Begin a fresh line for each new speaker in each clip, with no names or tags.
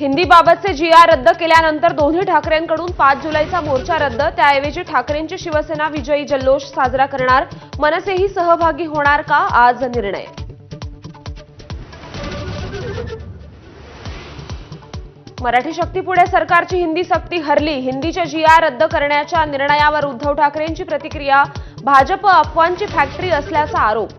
हिंदीबाबतचे GR रद्द केल्यानंतर दोन्ही ठाकरेंकडून 5 जुलैचा मोर्चा रद्द, त्याऐवजी ठाकरेंची शिवसेना विजयी जल्लोष साजरा करणार, मनसेही सहभागी होणार का? आज निर्णय. मराठी शक्तीपुढे सरकारची हिंदी सक्ती हरली, हिंदीचे जीआर रद्द करण्याच्या निर्णयावर उद्धव ठाकरेंची प्रतिक्रिया, भाजप अफवांची फॅक्टरी असल्याचा आरोप.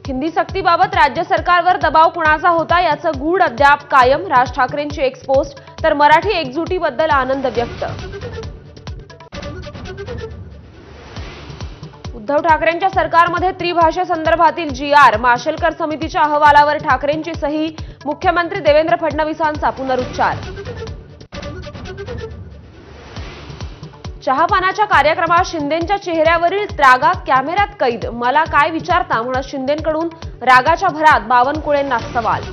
हिंदी सक्तीबाबत राज्य सरकारवर दबाव कुणाचा होता याचं गूढ अद्याप कायम, राज ठाकरेंची एक्सपोस्ट, तर मराठी एकजुटीबद्दल आनंद व्यक्त. उद्धव ठाकरेंच्या सरकारमध्ये त्रिभाषेसंदर्भातील जीआर, माशेलकर समितीच्या अहवालावर ठाकरेंची सही, मुख्यमंत्री देवेंद्र फडणवीसांचा पुनरुच्चार. चहापानाच्या कार्यक्रमात शिंदेंच्या चेहऱ्यावरील रागा कॅमेऱ्यात कैद, मला काय विचारता म्हणत शिंदेंकडून रागाच्या भरात बावनकुळेंना सवाल.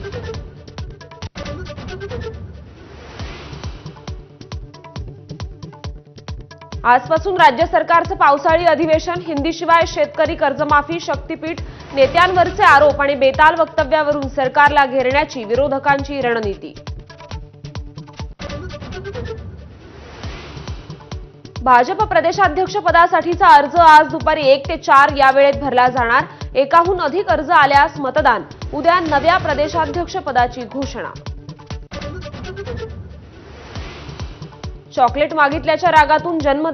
आजपासून राज्य सरकारचं पावसाळी अधिवेशन, हिंदीशिवाय शेतकरी कर्जमाफी, शक्तीपीठ, नेत्यांवरचे आरोप आणि बेताल वक्तव्यावरून सरकारला घेरण्याची विरोधकांची रणनीती. भाजप प्रदेशाध्यक्ष पदासाठीचा अर्ज आज दुपारी 1 ते 4 या वेळेत भरला जाणार. एकाहून अधिक अर्ज आल्यास मतदान, उद्या नव्या प्रदेशाध्यक्ष पदाची घोषणा. चॉकलेट मागितल्याच्या रागातून जन्मदात्या